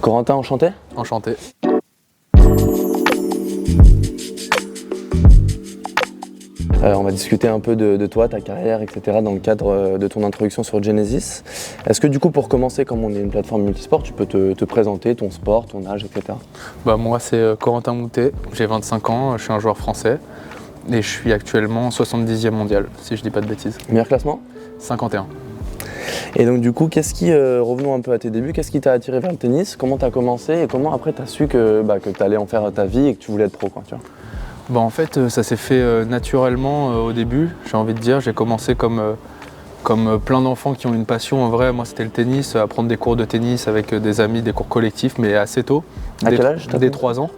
Corentin, enchanté. Enchanté. On va discuter un peu de toi, ta carrière, etc. dans le cadre de ton introduction sur Genesis. Est-ce que du coup, pour commencer, comme on est une plateforme multisport, tu peux te présenter ton sport, ton âge, etc. Moi, c'est Corentin Moutet, j'ai 25 ans, je suis un joueur français et je suis actuellement 70e mondial, si je dis pas de bêtises. Meilleur classement? 51. Et donc du coup, revenons un peu à tes débuts, qu'est-ce qui t'a attiré vers le tennis? Comment t'as commencé et comment après t'as su que t'allais en faire ta vie et que tu voulais être pro, quoi, tu vois? En fait, ça s'est fait naturellement au début, j'ai envie de dire. J'ai commencé comme plein d'enfants qui ont une passion. En vrai, moi, c'était le tennis, apprendre des cours de tennis avec des amis, des cours collectifs, mais assez tôt. À quel âge? Dès 3 ans,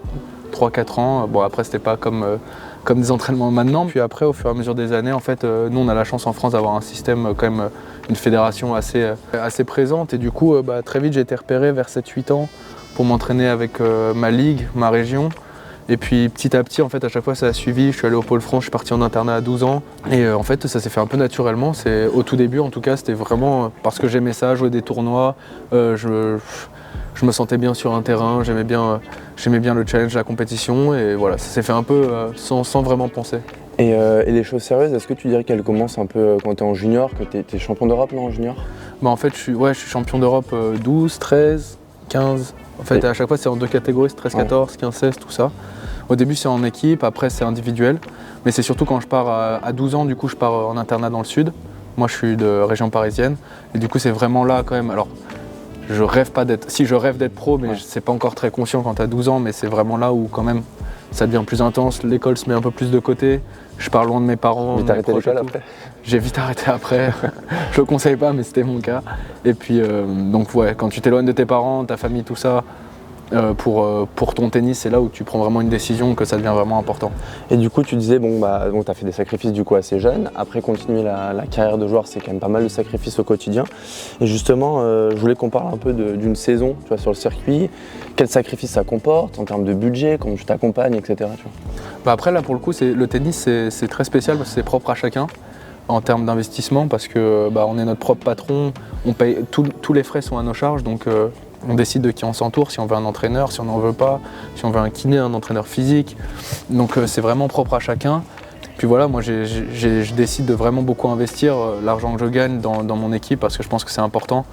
3-4 ans. Après, c'était pas comme des entraînements maintenant. Puis après, au fur et à mesure des années, en fait, nous, on a la chance en France d'avoir un système, quand même, une fédération assez présente. Et du coup, très vite, j'ai été repéré vers 7-8 ans pour m'entraîner avec ma ligue, ma région. Et puis petit à petit, en fait, à chaque fois, ça a suivi. Je suis allé au Pôle France, je suis parti en internat à 12 ans. Et en fait, ça s'est fait un peu naturellement. Au tout début, en tout cas, c'était vraiment parce que j'aimais ça, jouer des tournois. Je me sentais bien sur un terrain, j'aimais bien le challenge, la compétition. Et voilà, ça s'est fait un peu sans vraiment penser. Et les choses sérieuses, est-ce que tu dirais qu'elles commencent un peu quand tu es en junior, que tu es champion d'Europe, non, en junior? En fait, je suis champion d'Europe 12, 13, 15. En fait, à chaque fois, c'est en deux catégories, 13, 14, 15, 16, tout ça. Au début, c'est en équipe, après, c'est individuel. Mais c'est surtout quand je pars à 12 ans, du coup, je pars en internat dans le sud. Moi, je suis de région parisienne. Et du coup, c'est vraiment là, quand même. Alors, je rêve d'être pro, mais c'est pas encore très conscient quand tu as 12 ans. Mais c'est vraiment là où, quand même, ça devient plus intense. L'école se met un peu plus de côté. Je pars loin de mes parents. Mais t'as arrêté l'école après? J'ai vite arrêté après. Je le conseille pas, mais c'était mon cas. Et puis, donc, ouais, quand tu t'éloignes de tes parents, ta famille, tout ça, pour ton tennis, c'est là où tu prends vraiment une décision, que ça devient vraiment important. Et du coup, tu disais, tu as fait des sacrifices du coup assez jeune. Après, continuer la carrière de joueur, c'est quand même pas mal de sacrifices au quotidien. Et justement, je voulais qu'on parle un peu d'une saison, tu vois, sur le circuit. Quels sacrifices ça comporte en termes de budget, comment tu t'accompagnes, etc. Tu vois. Après, là, pour le coup, le tennis, c'est très spécial parce que c'est propre à chacun en termes d'investissement, parce que on est notre propre patron, on paye, tous les frais sont à nos charges, donc on décide de qui on s'entoure, si on veut un entraîneur, si on n'en veut pas, si on veut un kiné, un entraîneur physique. Donc c'est vraiment propre à chacun. Puis voilà, moi je décide de vraiment beaucoup investir l'argent que je gagne dans mon équipe parce que je pense que c'est important.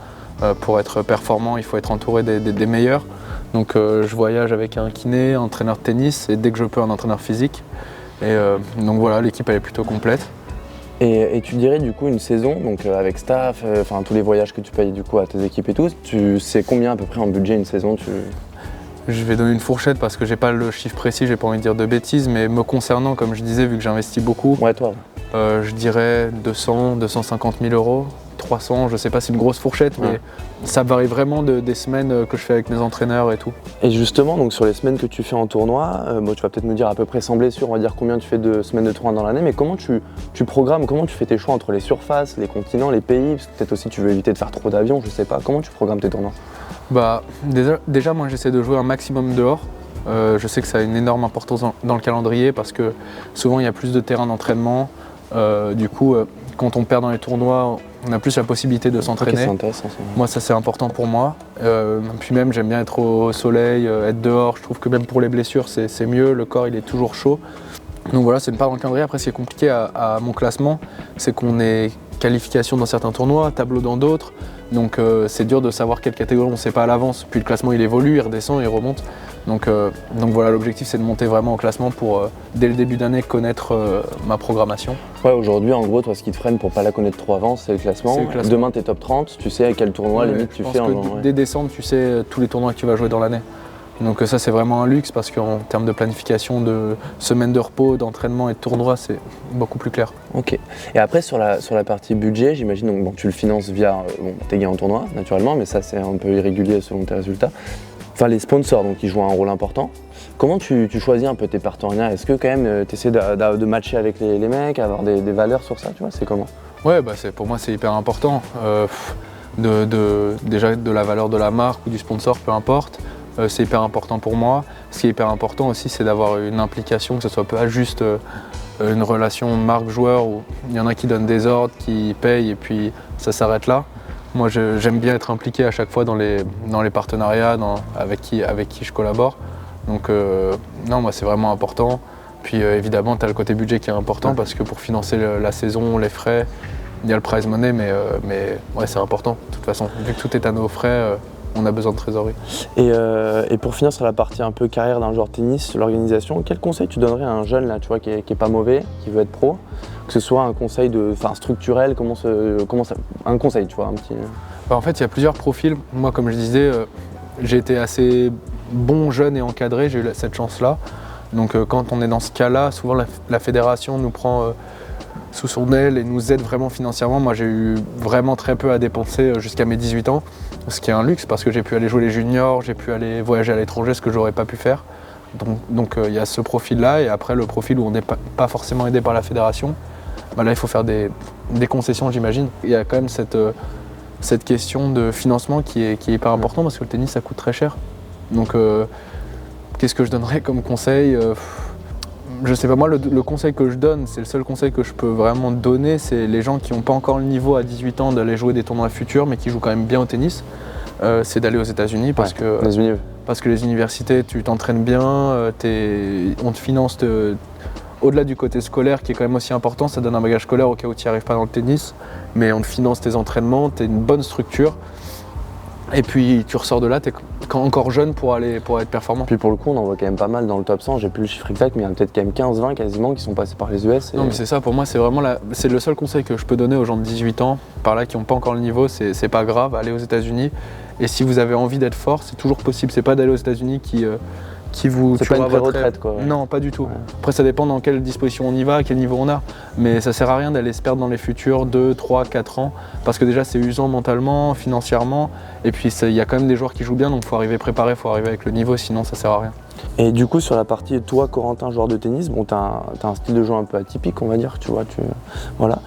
Pour être performant, il faut être entouré des meilleurs. Donc je voyage avec un kiné, un entraîneur de tennis et dès que je peux un entraîneur physique. Et donc voilà, l'équipe elle est plutôt complète. Et tu dirais du coup une saison, donc avec staff, tous les voyages que tu payes du coup à tes équipes et tout, tu sais combien à peu près en budget une saison Je vais donner une fourchette parce que j'ai pas le chiffre précis, j'ai pas envie de dire de bêtises, mais me concernant, comme je disais, vu que j'investis beaucoup, ouais, toi. Je dirais 200, 250 000 euros, 300, je sais pas, c'est une grosse fourchette, mais ça varie vraiment des semaines que je fais avec mes entraîneurs et tout. Et justement, donc sur les semaines que tu fais en tournoi, tu vas peut-être me dire à peu près sans blessure, on va dire combien tu fais de semaines de tournoi dans l'année, mais comment tu programmes, comment tu fais tes choix entre les surfaces, les continents, les pays, parce que peut-être aussi tu veux éviter de faire trop d'avions, je sais pas, comment tu programmes tes tournois? Déjà moi j'essaie de jouer un maximum dehors. Je sais que ça a une énorme importance dans le calendrier parce que souvent il y a plus de terrains d'entraînement. Du coup, quand on perd dans les tournois, on a plus la possibilité de s'entraîner. C'est intéressant, ça. Moi, ça c'est important pour moi. Puis même, j'aime bien être au soleil, être dehors. Je trouve que même pour les blessures, c'est mieux. Le corps, il est toujours chaud. Donc voilà, c'est une part dans le calendrier. Après, ce qui est compliqué à mon classement, c'est qu'on est qualification dans certains tournois, tableau dans d'autres. Donc c'est dur de savoir quelle catégorie, on ne sait pas à l'avance. Puis le classement, il évolue, il redescend, il remonte. Donc voilà, l'objectif c'est de monter vraiment au classement pour, dès le début d'année, connaître ma programmation. Ouais, aujourd'hui, en gros, toi, ce qui te freine pour pas la connaître trop avant, c'est le classement. Demain, t'es top 30, tu sais à quel tournoi, limite, tu fais. Dès décembre, tu sais tous les tournois que tu vas jouer dans l'année. Donc ça, c'est vraiment un luxe parce qu'en termes de planification, de semaines de repos, d'entraînement et de tournois, c'est beaucoup plus clair. Ok. Et après, sur la partie budget, j'imagine, donc tu le finances via tes gains en tournoi, naturellement, mais ça, c'est un peu irrégulier selon tes résultats. Enfin, les sponsors, donc, ils jouent un rôle important. Comment tu choisis un peu tes partenariats? Est-ce que quand même tu essaies de matcher avec les mecs, avoir des valeurs sur ça, tu vois? C'est comment? Ouais, pour moi c'est hyper important. Déjà de la valeur de la marque ou du sponsor, peu importe. C'est hyper important pour moi. Ce qui est hyper important aussi, c'est d'avoir une implication, que ce soit pas juste une relation marque-joueur où il y en a qui donnent des ordres, qui payent et puis ça s'arrête là. Moi, j'aime bien être impliqué à chaque fois dans les partenariats avec qui je collabore. Donc non, moi c'est vraiment important. Puis évidemment, tu as le côté budget qui est important parce que pour financer la saison, les frais, il y a le prize money, mais ouais, c'est important. De toute façon, vu que tout est à nos frais, on a besoin de trésorerie. Et pour finir sur la partie un peu carrière d'un joueur de tennis, l'organisation, quel conseil tu donnerais à un jeune là, tu vois, qui est pas mauvais, qui veut être pro? Que ce soit un conseil structurel, un conseil, tu vois, un petit. En fait, il y a plusieurs profils. Moi, comme je disais, j'ai été assez bon, jeune et encadré, j'ai eu cette chance-là. Donc quand on est dans ce cas-là, souvent la fédération nous prend sous son aile et nous aide vraiment financièrement. Moi, j'ai eu vraiment très peu à dépenser jusqu'à mes 18 ans, ce qui est un luxe parce que j'ai pu aller jouer les juniors, j'ai pu aller voyager à l'étranger, ce que j'aurais pas pu faire. Donc il y a ce profil-là, et après le profil où on n'est pas forcément aidé par la fédération. Là, il faut faire des concessions, j'imagine. Il y a quand même cette question de financement qui est hyper important parce que le tennis, ça coûte très cher. Donc, qu'est-ce que je donnerais comme conseil? Je sais pas, moi, le conseil que je donne, c'est le seul conseil que je peux vraiment donner, c'est les gens qui n'ont pas encore le niveau à 18 ans d'aller jouer des tournois futurs, mais qui jouent quand même bien au tennis, c'est d'aller aux États-Unis parce que les universités, tu t'entraînes bien, on te finance. Au-delà du côté scolaire qui est quand même aussi important, ça donne un bagage scolaire au cas où tu n'y arrives pas dans le tennis, mais on te finance tes entraînements, tu as une bonne structure, et puis tu ressors de là, tu es encore jeune pour être performant. Puis pour le coup, on en voit quand même pas mal dans le top 100, j'ai plus le chiffre exact, mais il y en a peut-être quand même 15-20 quasiment qui sont passés par les US. Non mais c'est ça, pour moi c'est vraiment c'est le seul conseil que je peux donner aux gens de 18 ans, par là qui n'ont pas encore le niveau, c'est pas grave, allez aux États-Unis, et si vous avez envie d'être fort, c'est toujours possible, c'est pas d'aller aux États-Unis qui vous c'est pas une pré-retraite quoi. Non, pas du tout. Ouais. Après ça dépend dans quelle disposition on y va, à quel niveau on a. Mais ça sert à rien d'aller se perdre dans les futurs 2, 3, 4 ans. Parce que déjà c'est usant mentalement, financièrement. Et puis il y a quand même des joueurs qui jouent bien, donc il faut arriver préparé, il faut arriver avec le niveau, sinon ça sert à rien. Et du coup sur la partie, toi Corentin, joueur de tennis, bon t'as un style de jeu un peu atypique on va dire, tu vois, voilà.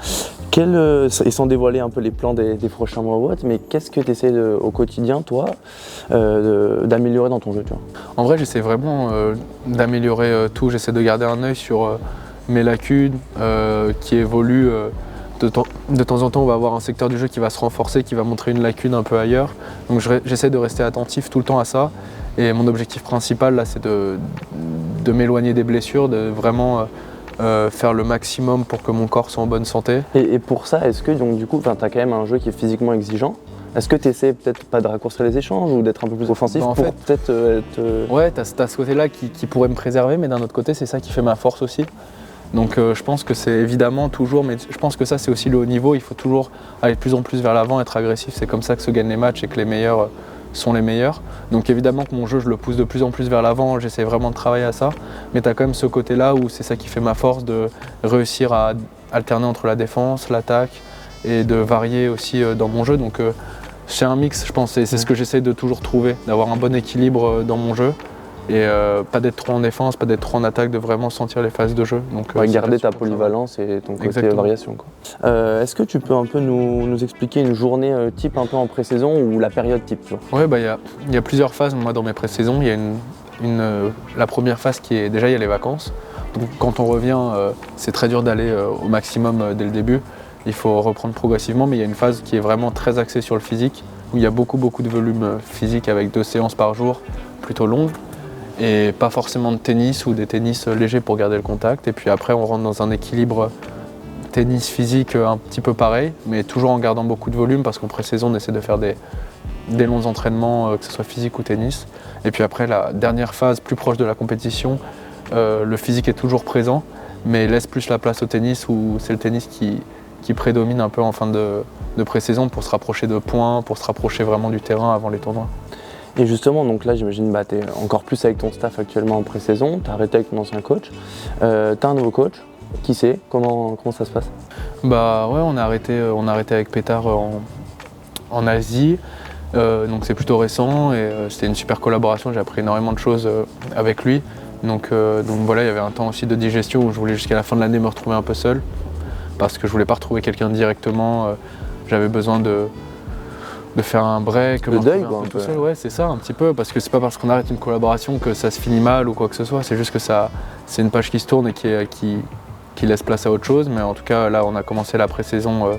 Et sans dévoiler un peu les plans des prochains mois ou autres, mais qu'est-ce que tu essaies au quotidien, toi, d'améliorer dans ton jeu, tu vois? En vrai, j'essaie vraiment d'améliorer tout. J'essaie de garder un œil sur mes lacunes qui évoluent. De temps en temps, on va avoir un secteur du jeu qui va se renforcer, qui va montrer une lacune un peu ailleurs. Donc j'essaie de rester attentif tout le temps à ça. Et mon objectif principal, là, c'est de m'éloigner des blessures, de vraiment... faire le maximum pour que mon corps soit en bonne santé. Et pour ça, est-ce que donc du coup, tu as quand même un jeu qui est physiquement exigeant? Est-ce que tu essaies peut-être pas de raccourcir les échanges ou d'être un peu plus offensif pour peut-être être... Ouais, t'as ce côté-là qui pourrait me préserver, mais d'un autre côté, c'est ça qui fait ma force aussi. Donc je pense que c'est évidemment toujours, mais je pense que ça c'est aussi le haut niveau, il faut toujours aller de plus en plus vers l'avant, être agressif, c'est comme ça que se gagnent les matchs et que les meilleurs sont les meilleurs. Donc évidemment que mon jeu, je le pousse de plus en plus vers l'avant, j'essaie vraiment de travailler à ça, mais tu as quand même ce côté-là où c'est ça qui fait ma force, de réussir à alterner entre la défense, l'attaque et de varier aussi dans mon jeu. Donc c'est un mix, je pense, et c'est ce que j'essaie de toujours trouver, d'avoir un bon équilibre dans mon jeu et pas d'être trop en défense, pas d'être trop en attaque, de vraiment sentir les phases de jeu. Donc garder ta polyvalence et ton côté variation, quoi. Est-ce que tu peux un peu nous expliquer une journée type un peu en pré-saison ou la période type, tu vois? Ouais, il y a plusieurs phases. Moi, dans mes pré-saisons, il y a la première phase qui est déjà il y a les vacances. Donc quand on revient, c'est très dur d'aller au maximum dès le début. Il faut reprendre progressivement, mais il y a une phase qui est vraiment très axée sur le physique, où il y a beaucoup de volume physique avec 2 séances par jour, plutôt longues. Et pas forcément de tennis ou des tennis légers pour garder le contact. Et puis après, on rentre dans un équilibre tennis physique un petit peu pareil, mais toujours en gardant beaucoup de volume parce qu'en pré-saison, on essaie de faire des longs entraînements, que ce soit physique ou tennis. Et puis après, la dernière phase, plus proche de la compétition, le physique est toujours présent, mais laisse plus la place au tennis où c'est le tennis qui prédomine un peu en fin de pré-saison pour se rapprocher de points, pour se rapprocher vraiment du terrain avant les tournois. Et justement, donc là, j'imagine, tu es encore plus avec ton staff actuellement en pré-saison, tu as arrêté avec ton ancien coach, tu as un nouveau coach, qui c'est? Comment ça se passe? Bah ouais, on a arrêté avec Pétard en Asie, donc c'est plutôt récent et c'était une super collaboration, j'ai appris énormément de choses avec lui. Donc voilà, il y avait un temps aussi de digestion où je voulais jusqu'à la fin de l'année me retrouver un peu seul, parce que je voulais pas retrouver quelqu'un directement, j'avais besoin de faire un break, le deuil quoi, un peu tout seul. Ouais, c'est ça un petit peu, parce que c'est pas parce qu'on arrête une collaboration que ça se finit mal ou quoi que ce soit, c'est juste que c'est une page qui se tourne et qui laisse place à autre chose. Mais en tout cas là on a commencé la pré-saison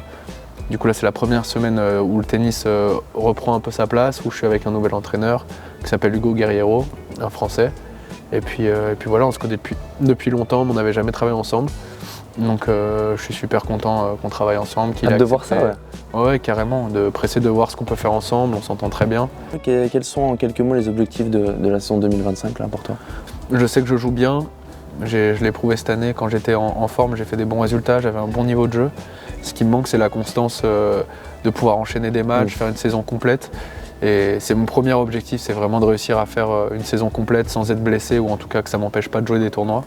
Du coup là c'est la première semaine où le tennis reprend un peu sa place, où je suis avec un nouvel entraîneur qui s'appelle Hugo Guerriero, un Français. Et puis voilà, on se connaît depuis longtemps, mais on n'avait jamais travaillé ensemble. Donc je suis super content qu'on travaille ensemble. Hâte de voir ça, ouais. Ouais, carrément, pressé de voir ce qu'on peut faire ensemble, on s'entend très bien. Quels sont en quelques mots les objectifs de la saison 2025 là, pour toi? Je sais que je joue bien, je l'ai prouvé cette année, quand j'étais en forme, j'ai fait des bons résultats, j'avais un bon niveau de jeu. Ce qui me manque, c'est la constance de pouvoir enchaîner des matchs, faire une saison complète. Et c'est mon premier objectif, c'est vraiment de réussir à faire une saison complète sans être blessé, ou en tout cas que ça ne m'empêche pas de jouer des tournois.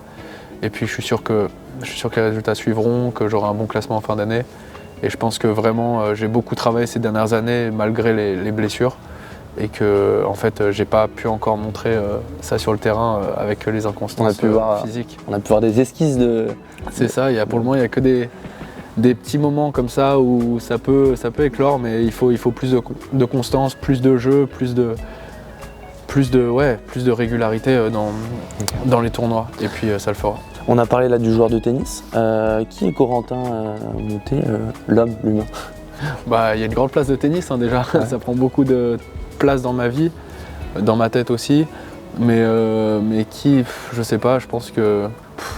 Et puis je suis sûr que les résultats suivront, que j'aurai un bon classement en fin d'année. Et je pense que vraiment j'ai beaucoup travaillé ces dernières années malgré les blessures. Et que en fait j'ai pas pu encore montrer ça sur le terrain avec les inconstances physiques. On a pu voir des esquisses de... C'est ça, pour le moment il n'y a que des petits moments comme ça où ça peut éclore, mais il faut plus de constance, plus de jeu, plus de régularité dans les tournois, et puis ça le fera. On a parlé là du joueur de tennis. Qui est Corentin Moutet, l'homme, l'humain? Il y a une grande place de tennis déjà, ouais. Ça prend beaucoup de place dans ma vie, dans ma tête aussi, mais je sais pas, je pense que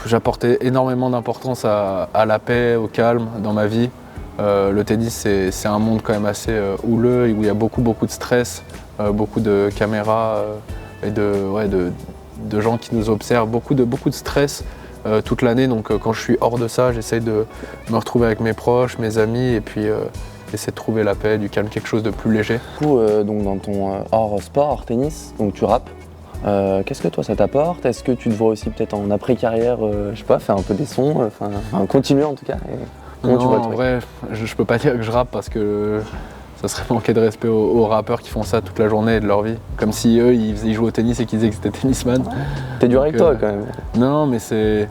j'apportais énormément d'importance à la paix, au calme dans ma vie. Le tennis, c'est un monde quand même assez houleux, où il y a beaucoup de stress, beaucoup de caméras et de gens qui nous observent, beaucoup de stress toute l'année. Donc quand je suis hors de ça, j'essaye de me retrouver avec mes proches, mes amis, et puis essayer de trouver la paix, du calme, quelque chose de plus léger. Du coup, donc dans ton hors sport, hors tennis, donc tu rappes. Qu'est-ce que toi ça t'apporte? Est-ce que tu te vois aussi peut-être en après-carrière, je sais pas, faire un peu des sons, continuer en tout cas? Non, en vrai, je peux pas dire que je rappe parce que ça serait manquer de respect aux rappeurs qui font ça toute la journée de leur vie. Comme si eux, ils jouaient au tennis et qu'ils disaient que c'était tennisman. T'es dur avec toi quand même. Non, mais c'est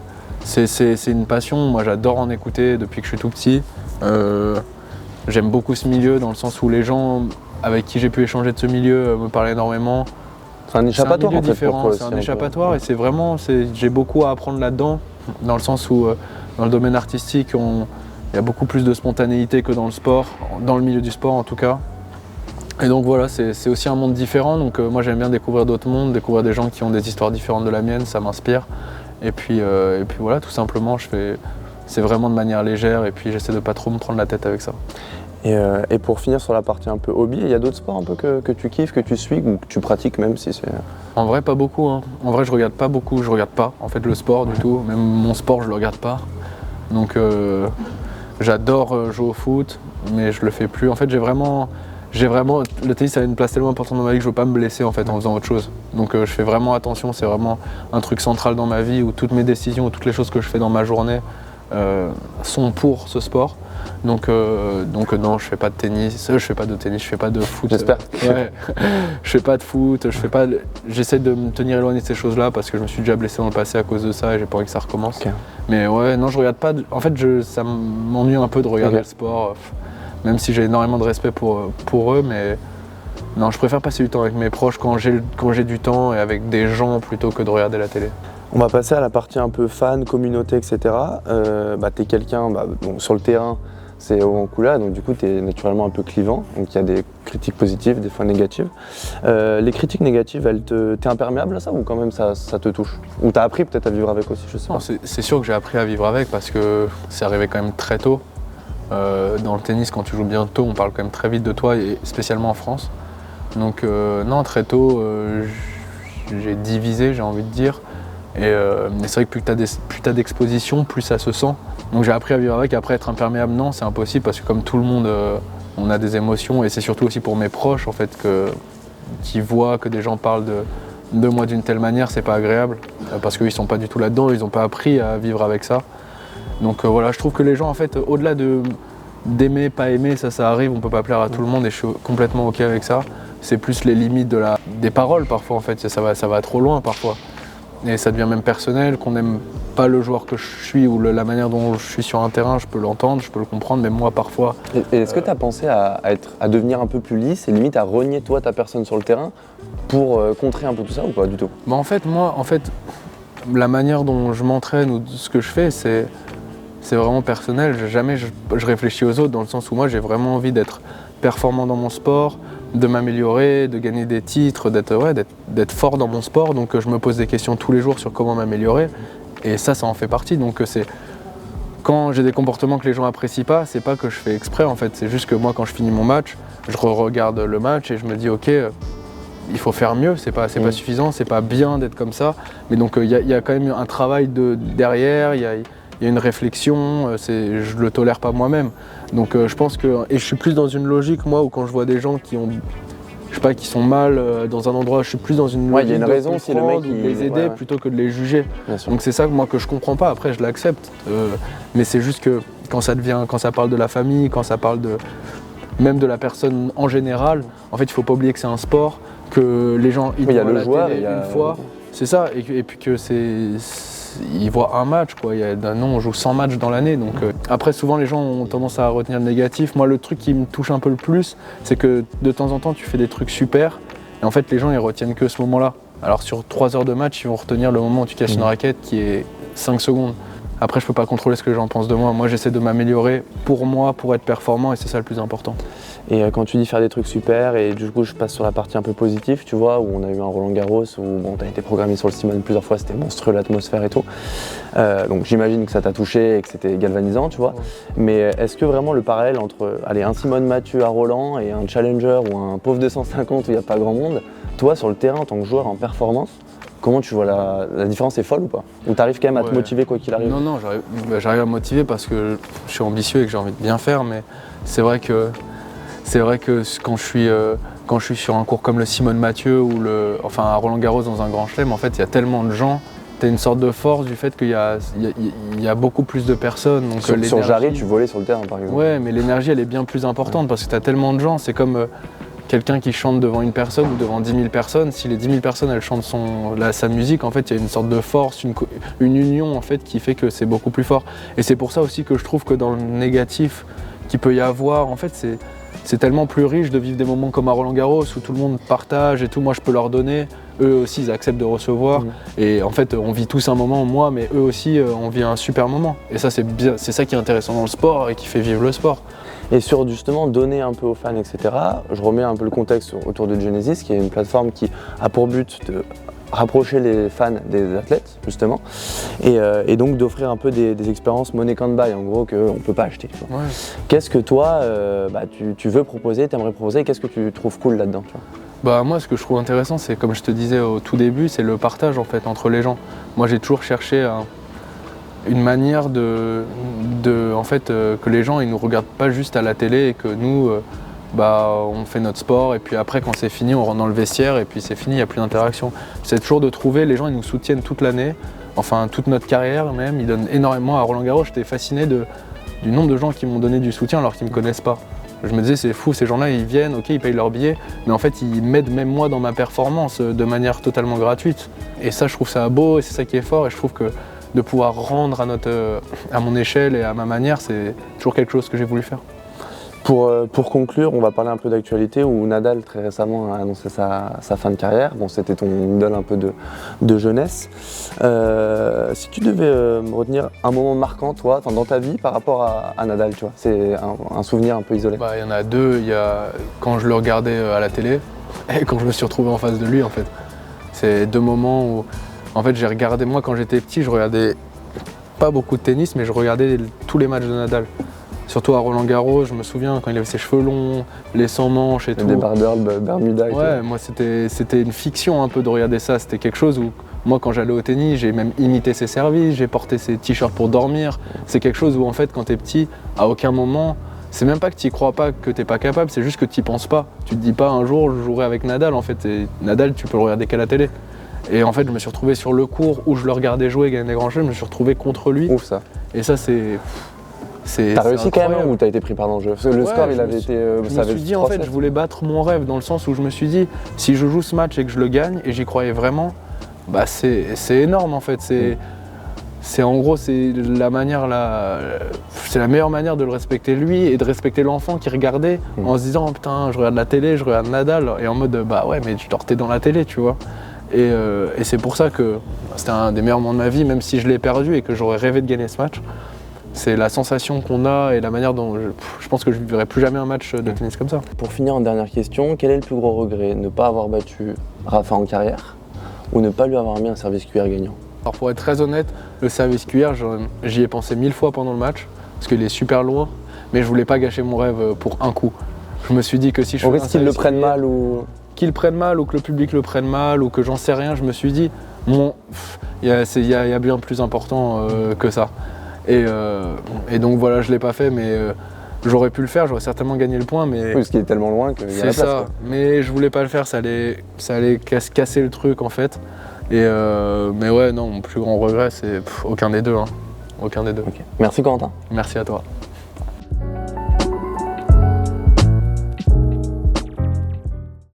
une passion. Moi, j'adore en écouter depuis que je suis tout petit. J'aime beaucoup ce milieu dans le sens où les gens avec qui j'ai pu échanger de ce milieu me parlent énormément. C'est un échappatoire en fait. C'est un échappatoire et c'est vraiment, j'ai beaucoup à apprendre là-dedans, dans le sens où dans le domaine artistique, il y a beaucoup plus de spontanéité que dans le sport, dans le milieu du sport en tout cas. Et donc voilà, c'est aussi un monde différent, donc moi j'aime bien découvrir d'autres mondes, découvrir des gens qui ont des histoires différentes de la mienne, ça m'inspire. Et puis voilà, tout simplement, c'est vraiment de manière légère et puis j'essaie de pas trop me prendre la tête avec ça. Et pour finir sur la partie un peu hobby, il y a d'autres sports un peu que tu kiffes, que tu suis ou que tu pratiques même si c'est... En vrai pas beaucoup, hein. En vrai je regarde pas beaucoup, je regarde pas en fait le sport du tout, même mon sport je le regarde pas. Donc j'adore jouer au foot mais je le fais plus. En fait j'ai vraiment, le tennis a une place tellement importante dans ma vie que je veux pas me blesser en fait en faisant autre chose. Donc je fais vraiment attention, c'est vraiment un truc central dans ma vie où toutes mes décisions, toutes les choses que je fais dans ma journée sont pour ce sport. Donc non, je fais pas de tennis, je fais pas de foot. J'espère. Ouais. Je fais pas de foot, j'essaie de me tenir éloigné de ces choses-là parce que je me suis déjà blessé dans le passé à cause de ça et j'ai pas envie que ça recommence. Okay. Mais ouais, non, je regarde pas. En fait, ça m'ennuie un peu de regarder le sport, même si j'ai énormément de respect pour eux, mais non, je préfère passer du temps avec mes proches quand j'ai du temps et avec des gens plutôt que de regarder la télé. On va passer à la partie un peu fan, communauté, etc. T'es quelqu'un, sur le terrain, c'est haut en couleur, donc du coup t'es naturellement un peu clivant, donc il y a des critiques positives, des fois négatives. Les critiques négatives, t'es imperméable à ça ou quand même ça te touche? Ou t'as appris peut-être à vivre avec aussi, je sais pas. C'est sûr que j'ai appris à vivre avec parce que c'est arrivé quand même très tôt. Dans le tennis, quand tu joues bien tôt, on parle quand même très vite de toi, et spécialement en France. Donc non, très tôt, j'ai divisé, j'ai envie de dire. Mais c'est vrai que plus tu as d'exposition, plus ça se sent. Donc j'ai appris à vivre avec. Après, être imperméable, non, c'est impossible parce que comme tout le monde, on a des émotions. Et c'est surtout aussi pour mes proches, en fait, qui voient que des gens parlent de moi d'une telle manière, c'est pas agréable. Parce qu'ils sont pas du tout là-dedans, ils n'ont pas appris à vivre avec ça. Donc voilà, je trouve que les gens, en fait, au-delà d'aimer, pas aimer, ça arrive, on peut pas plaire à tout le monde et je suis complètement ok avec ça. C'est plus les limites des paroles parfois, en fait, ça va trop loin parfois. Et ça devient même personnel, qu'on n'aime pas le joueur que je suis ou la manière dont je suis sur un terrain, je peux l'entendre, je peux le comprendre, mais moi parfois... Et est-ce que tu as pensé à devenir un peu plus lisse et limite à renier toi ta personne sur le terrain pour contrer un peu tout ça ou pas du tout? En fait, la manière dont je m'entraîne ou ce que je fais, c'est vraiment personnel. Jamais je réfléchis aux autres dans le sens où moi j'ai vraiment envie d'être performant dans mon sport, de m'améliorer, de gagner des titres, d'être fort dans mon sport. Donc je me pose des questions tous les jours sur comment m'améliorer et ça en fait partie. Donc c'est quand j'ai des comportements que les gens apprécient pas, c'est pas que je fais exprès en fait, c'est juste que moi quand je finis mon match, je regarde le match et je me dis ok, il faut faire mieux, c'est pas suffisant, c'est pas bien d'être comme ça. Mais donc il y a quand même un travail derrière, il y a une réflexion, je le tolère pas moi-même. Donc je pense que, et je suis plus dans une logique moi où quand je vois des gens qui ont, je sais pas, qui sont mal dans un endroit, je suis plus dans une logique y a une de raison si le mec de les aider plutôt que de les juger. Donc c'est ça moi que je comprends pas, après je l'accepte. Mais c'est juste que quand ça parle de la famille, quand ça parle même de la personne en général, en fait il faut pas oublier que c'est un sport, que les gens il y a le joueur, une fois, c'est ça, et puis que ils voient un match quoi, on joue 100 matchs dans l'année, donc après souvent les gens ont tendance à retenir le négatif. Moi le truc qui me touche un peu le plus, c'est que de temps en temps tu fais des trucs super, et en fait les gens ils retiennent que ce moment-là. Alors sur 3 heures de match, ils vont retenir le moment où tu casses une raquette qui est 5 secondes. Après je peux pas contrôler ce que les gens pensent de moi, moi j'essaie de m'améliorer pour moi, pour être performant, et c'est ça le plus important. Et quand tu dis faire des trucs super, et du coup je passe sur la partie un peu positive, tu vois, où on a eu un Roland Garros, où bon, tu as été programmé sur le Simone plusieurs fois, c'était monstrueux l'atmosphère et tout. Donc j'imagine que ça t'a touché et que c'était galvanisant, tu vois. Ouais. Mais est-ce que vraiment le parallèle entre un Simone Mathieu à Roland et un Challenger ou un pauvre 250 où il n'y a pas grand monde, toi sur le terrain en tant que joueur en performance, comment tu vois la différence est folle ou pas? Ou t'arrives quand même à te motiver quoi qu'il arrive? Non, j'arrive à me motiver parce que je suis ambitieux et que j'ai envie de bien faire, mais c'est vrai que quand je suis sur un cours comme le Simone Mathieu ou à Roland Garros dans un grand chelem, en fait il y a tellement de gens, tu as une sorte de force du fait qu'il y a beaucoup plus de personnes. Donc sur Jarry, tu volais sur le terrain par exemple. Ouais, mais l'énergie elle est bien plus importante parce que tu as tellement de gens, c'est comme quelqu'un qui chante devant une personne ou devant 10 000 personnes, si les 10 000 personnes elles chantent sa musique, en fait il y a une sorte de force, une union en fait qui fait que c'est beaucoup plus fort. Et c'est pour ça aussi que je trouve que dans le négatif qu'il peut y avoir, en fait c'est tellement plus riche de vivre des moments comme à Roland Garros où tout le monde partage et tout, moi je peux leur donner, eux aussi ils acceptent de recevoir et en fait on vit tous un moment, moi mais eux aussi on vit un super moment et ça c'est ça qui est intéressant dans le sport et qui fait vivre le sport. Et sur justement donner un peu aux fans, etc., je remets un peu le contexte autour de Genesis qui est une plateforme qui a pour but de rapprocher les fans des athlètes justement et donc d'offrir un peu des expériences money can't buy en gros qu'on ne peut pas acheter. Ouais. Qu'est-ce que toi tu veux proposer, t'aimerais proposer, qu'est-ce que tu trouves cool là-dedans tu vois? Moi ce que je trouve intéressant c'est comme je te disais au tout début, c'est le partage en fait entre les gens. Moi j'ai toujours cherché une manière que les gens ils nous regardent pas juste à la télé et que nous on fait notre sport et puis après quand c'est fini on rentre dans le vestiaire et puis c'est fini, il n'y a plus d'interaction. C'est toujours de trouver, les gens ils nous soutiennent toute l'année, enfin toute notre carrière même, ils donnent énormément à Roland Garros. J'étais fasciné du nombre de gens qui m'ont donné du soutien alors qu'ils ne me connaissent pas. Je me disais c'est fou, ces gens-là ils viennent, ok ils payent leur billet, mais en fait ils m'aident même moi dans ma performance de manière totalement gratuite. Et ça je trouve ça beau et c'est ça qui est fort et je trouve que de pouvoir rendre à mon échelle et à ma manière, c'est toujours quelque chose que j'ai voulu faire. Pour conclure, on va parler un peu d'actualité où Nadal très récemment a annoncé sa fin de carrière. Bon, c'était ton idole un peu de jeunesse. Si tu devais me retenir un moment marquant, toi, dans ta vie par rapport à Nadal, tu vois, c'est un souvenir un peu isolé. Il y en a deux. Il y a quand je le regardais à la télé et quand je me suis retrouvé en face de lui, en fait. C'est deux moments où, en fait, j'ai regardé, moi quand j'étais petit, je regardais pas beaucoup de tennis, mais je regardais tous les matchs de Nadal. Surtout à Roland Garros, je me souviens quand il avait ses cheveux longs, les sans manches et tout. Des bardeurs, Bermuda et tout. Ouais, moi c'était une fiction un peu de regarder ça. C'était quelque chose où, moi quand j'allais au tennis, j'ai même imité ses services, j'ai porté ses t-shirts pour dormir. C'est quelque chose où en fait quand t'es petit, à aucun moment, c'est même pas que t'y crois pas, que t'es pas capable, c'est juste que t'y penses pas. Tu te dis pas un jour je jouerai avec Nadal en fait. Et Nadal tu peux le regarder qu'à la télé. Et en fait je me suis retrouvé sur le court où je le regardais jouer, gagner des grands chelems, je me suis retrouvé contre lui. Ouf ça. Et ça c'est... T'as réussi quand même ou t'as été pris par l'enjeu? Parce que le score il avait été... Je me suis dit en fait je voulais battre mon rêve dans le sens où je me suis dit si je joue ce match et que je le gagne et j'y croyais vraiment, c'est énorme en fait. C'est en gros c'est la meilleure manière de le respecter lui et de respecter l'enfant qui regardait en se disant putain je regarde la télé, je regarde Nadal et en mode ouais mais tu t'es dans la télé tu vois. Et c'est pour ça que c'était un des meilleurs moments de ma vie même si je l'ai perdu et que j'aurais rêvé de gagner ce match. C'est la sensation qu'on a et la manière dont je pense que je ne vivrai plus jamais un match de tennis comme ça. Pour finir, en dernière question, quel est le plus gros regret? Ne pas avoir battu Rafa en carrière ou ne pas lui avoir mis un service cuillère gagnant? Alors pour être très honnête, le service cuillère, j'y ai pensé 1000 fois pendant le match, parce qu'il est super loin, mais je voulais pas gâcher mon rêve pour un coup. Je me suis dit que si je Au faisais risque un qu'ils le service prennent cuillère, mal ou... qu'ils le prennent mal ou que le public le prenne mal ou que j'en sais rien, je me suis dit, il y a bien plus important que ça. Et donc voilà, je l'ai pas fait, mais j'aurais pu le faire, j'aurais certainement gagné le point, mais Oui, parce qu'il est tellement loin qu'il y a la c'est place. ça. Quoi. Mais je voulais pas le faire, ça allait casser le truc en fait. Mais ouais, non, mon plus grand regret, c'est aucun des deux. Hein. Aucun des deux. Ok. Merci Corentin. Merci à toi.